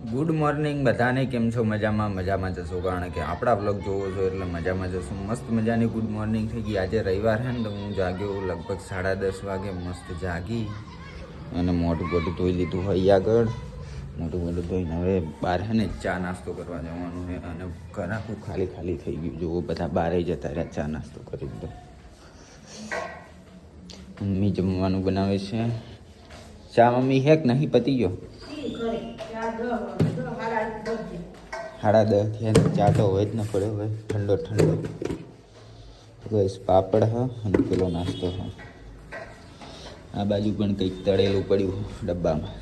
Good morning બધાને. કેમ છો? મજામાં જશો, કારણ કે આપણા બ્લોગ જોવો છો એટલે મજામાં જશું. મસ્ત મજાની ગુડ મોર્નિંગ થઈ ગઈ. આજે રવિવાર છે ને, તો હું જાગ્યો લગભગ 10:30 વાગે. મસ્ત જાગી અને મોઢું બોઢું ધોઈ લીધું હોય આગળ. મોઢું બોઢું ધોઈને હવે બહાર છે ને ચા નાસ્તો કરવા જવાનું છે. અને ઘર આખું ખાલી ખાલી થઈ ગયું. જુઓ, બધા બહાર જતા રહ્યા ચા નાસ્તો કરી દીધો. મમ્મી જમવાનું બનાવે છે. ચા મમ્મી હેક નહીં પતી ગયો? 10:30 થયા. ચા તો હોય જ ન પડે. હવે ઠંડો બસ પાપડ હા અને પેલો નાસ્તો હા. આ બાજુ પણ કંઈક તળેલું પડ્યું ડબ્બામાં.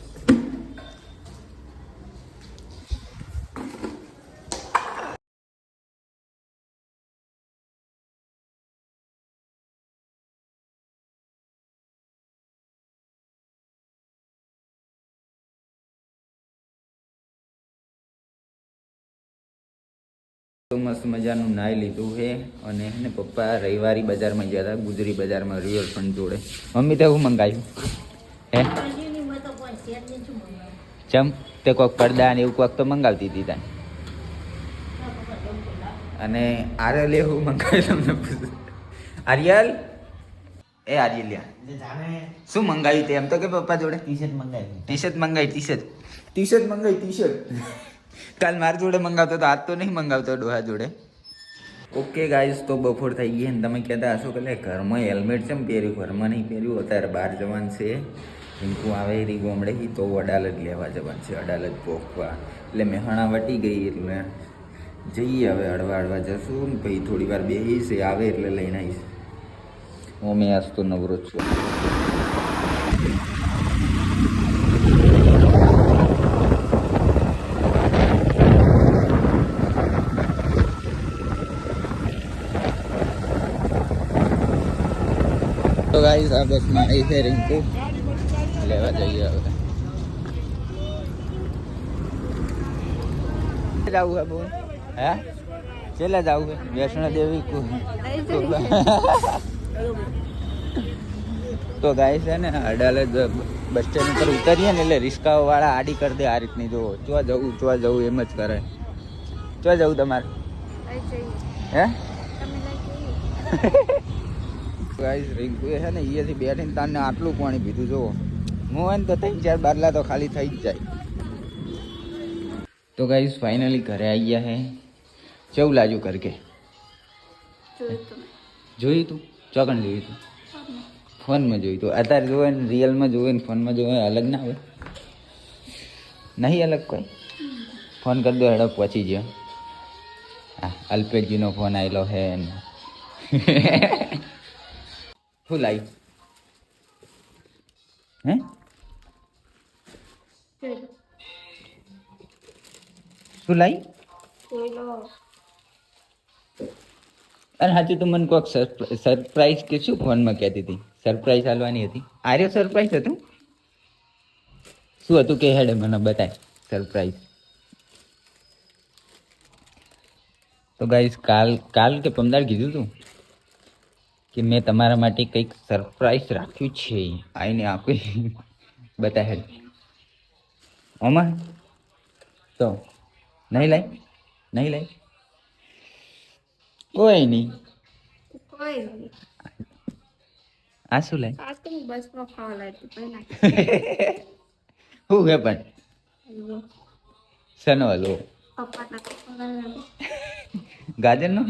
તો મસ્ત મજાનું નાહી લીધું છે. અને એને પપ્પા રવિવારી બજારમાં ગયા હતા, ગુજરી બજારમાં રિવરફ્રન્ટ જોડે. મમ્મી તો એવું મંગાવ્યું હે? ચમ તે કોઈક પડદા ને એવું કોઈક તો મંગાવતી હતી ત્યાં. અને આર્યલ એવું મંગાવ્યું તમને પૂછું? આર્યલ એ આર્યલ્યા શું મંગાવ્યું તે? એમ તો કે પપ્પા જોડે ટી શર્ટ મંગાવી. કાલ મારી જોડે મંગાવતો તો આજ તો નહીં મંગાવતો ડોહા જોડે. ઓકે ગાઈસ, તો બપોર થઈ ગઈ ને તમે કહેતા હશો કે ઘરમાં હેલ્મેટ કેમ પહેર્યું? ઘરમાં નહીં પહેર્યું, અત્યારે બહાર જવાનું છે. રિંકુ આવે રી ગોમડે તો અડાલજ લેવા જવાનું છે, અડાલજ પોખવા. એટલે મહેણા વટી ગઈ એટલે જઈએ હવે. હળવા જશું ભાઈ, થોડી વાર બેસીશ, આવે એટલે લઈને આવીશ. હું મેં આજ તો નવરો જ છું. તો ગાઈસ, આ બસમાં આવી છે રિંકુ, લેવા જઈએ હવે. જવું હે બોલ? હે ચેલા જવું હે? વૈષ્ણો દેવી તો ગાઈસ છે ને, અડાલજ બસ સ્ટેન્ડ ઉપર ઉતરીએ ને એટલે રિક્ષાઓ વાળા આડી કરી દે આ રીતની. જો ચો જવું એમ જ કરે. ચો જવું તમારે? હે ગાઈસ, રિંકુ છે ને અહીંયાથી બેઠીને તાને આટલું પાણી પીધું. જુઓ, હું હોય ને તો 3-4 બાટલા તો ખાલી થઈ જ જાય. તો ગાઈસ, ફાઇનલી ઘરે આવી ગયા હે. કેવું લાગ્યું ઘર કે? જોયું તું? ચોકણ જોયું તું? ફોનમાં જોયું તું? અત્યારે જોવે ને રિયલમાં જોવે ને ફોનમાં જોવે અલગ ના હોય? નહીં અલગ કોઈ? ફોન કરી દો, હેડો પહોંચી ગયો. હા, અલ્પેશજીનો ફોન આવેલો હે ને. શું લાવી? હે શું લાવી? અરે સાચું, તું મને કોઈક સરપ્રાઈઝ કે શું ફોનમાં કહેતી હતી? સરપ્રાઈઝ હાલવાની હતી. આર્યો સરપ્રાઈઝ હતું? શું હતું કે હેડે મને બતાય સરપ્રાઈઝ. તો ગાઈસ, કાલ કે પમદાર કીધું તું કે મેં તમારા માટે કંઈક સરપ્રાઈઝ રાખ્યું છે, આઈને આપી. બતા હેડ ઓમાં તો નહીં લાઈ કોઈ નહીં. આ શું લાઈ? શું હે પણ? શેનો હલવો? ગાજર નો?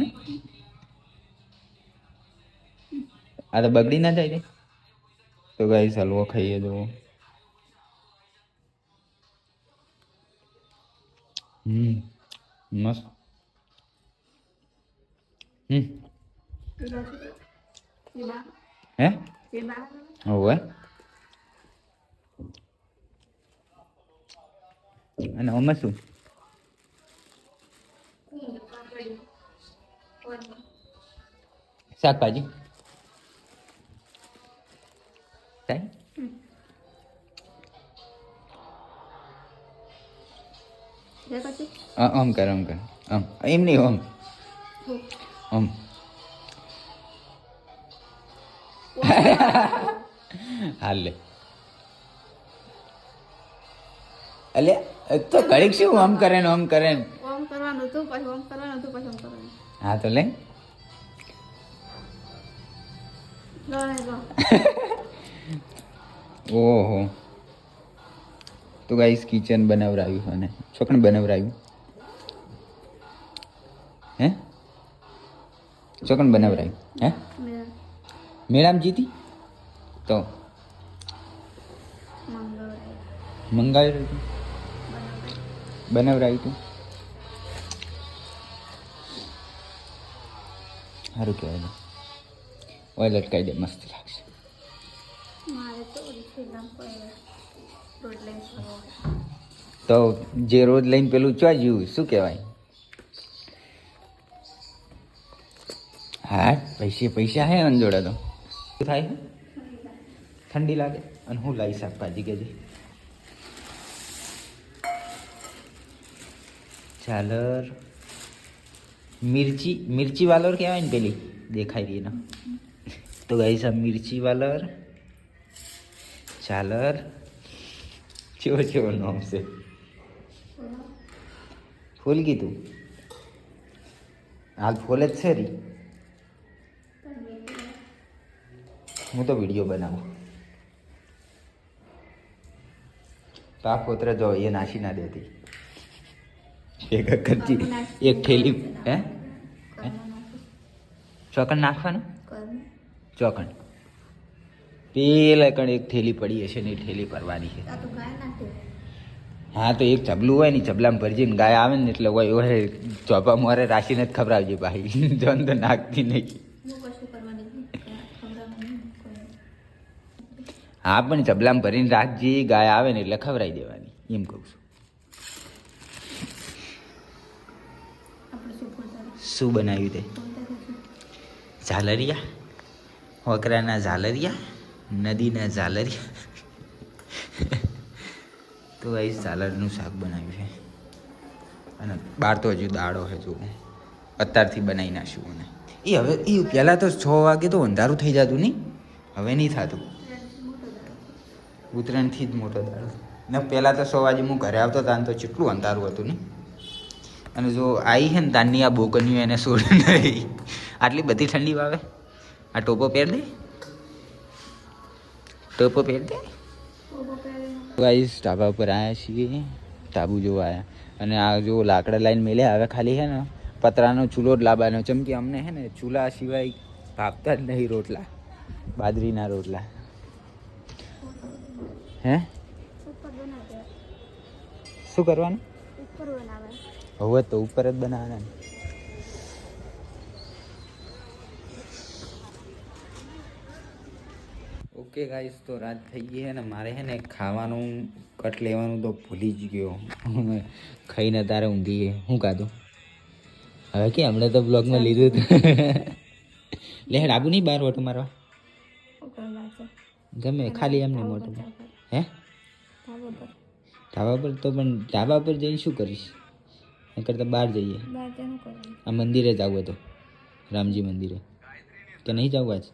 આ તો બગડી ના જાય. તો ગાઈસ, હલવો ખાઈએ. જુઓ, મસ્ત. હે હોવે. અને આમાં શું? શાકભાજી આમ કર આમ એમ નહીં આમ હાલ લે. અલે તો ઘડીક શું આમ કરે ને આમ કરે ને. ઓમ કરવાનું હતું પછી ઓમ કરવાનું હતું પછી ઓમ કરવાનું. હા તો લે. લો ને લો. ઓહો તો ગાઈસ કિચન બનાવરાવ્યું અને છોકણ બનાવરાવ્યું હે છોકણ બનાવરાવ્યું હે મેં મેળામાં જીતી તો મંગાવ્યું હતું બનાવરાવ્યું હતું સારું કહેવાય ઓઇલ અટકાઈ દે મસ્ત લાગશે. મારે તો ફિલ્મ કોઈ રોડ લઈ તો જે રોજ લઈને પેલું ચો જ્યું શું કહેવાય હા પૈસા હે અંજોડે તો શું થાય ઠંડી લાગે અને હું લાવી શાકભાજી કે ઝાલર મિર્ચી વાલર કહેવાય ને પેલી દેખાય રહી ને તો ગાઈસ આ મિર્ચી વાલર ઝાલર ચેવો નામ છે ફૂલ કીધું હાલ ફૂલ જ છે રી હું તો વિડીયો બનાવું પાપ કોતરા જો એ નાસી ના દેતી એક કચ્ચી એક થેલી હે ચોકણ નાખવાનું ચોકણ પેલા કણ એક થેલી પડી હશે ને એ થેલી ભરવાની છે. હા તો એક ચબલું હોય ને ચબલામાં ભરજીને ગાય આવે ને એટલે હોય ચોપા મારે રાશીને જ ખવડાવજે ભાઈ જોન તો નાખતી નહીં. હા પણ ચબલામાં ભરીને રાખજે ગાય આવે ને એટલે ખવડાવી દેવાની એમ કહું છું. શું બનાવ્યું તે ઝાલરિયા હોકરાના ઝાલરિયા નદીના ઝાલરિયા તો એ ઝાલરનું શાક બનાવ્યું છે અને બહાર તો હજુ દાડો છે જો અત્યારથી બનાવી નાખ્યું મને એ હવે એ પહેલાં તો 6 વાગે તો અંધારું થઈ જતું નહીં હવે નહીં થતું ઉત્તરાયણથી જ મોટો દાડો ને પહેલાં તો 6 વાગે હું ઘરે આવતો તાન તો કેટલું અંધારું હતું નહીં અને જો આવી છે ને તાનની આ બોકન્યું એને છોડ નહીં આટલી બધી ઠંડી વાવે આ ટોપો પહેર દે ગાઈસ ઢાબા ઉપર આવ્યા છીએ ઢાબુ જોવા આવ્યા અને આ જો લાકડા લાઈન મેલ્યા હવે ખાલી છે ને પતરાનો ચૂલો જ લાવવાનો ચમ કે અમને છે ને ચૂલા સિવાય ભાગતા જ નહીં રોટલા બાજરીના રોટલા હે શું કરવાનું હવે તો ઉપર જ બનાવવાના ઓકે ગાઈસ તો રાત થઈ ગઈ છે ને મારે છે ને ખાવાનું કટ લેવાનું તો ભૂલી જ ગયો ખાઈને તારે ઊંઘી શું ખાધું હવે કે હમણાં તો બ્લોગમાં લીધું હતું લે ડાબુ નહીં બહાર ઓટો મારવા ગમે ખાલી એમને મોટું હે ધાબા પર તો પણ ધાબા પર જઈને શું કરીશ એ કરતાં બહાર જઈએ આ મંદિરે જવું હતું રામજી મંદિરે કે નહીં જવું આજ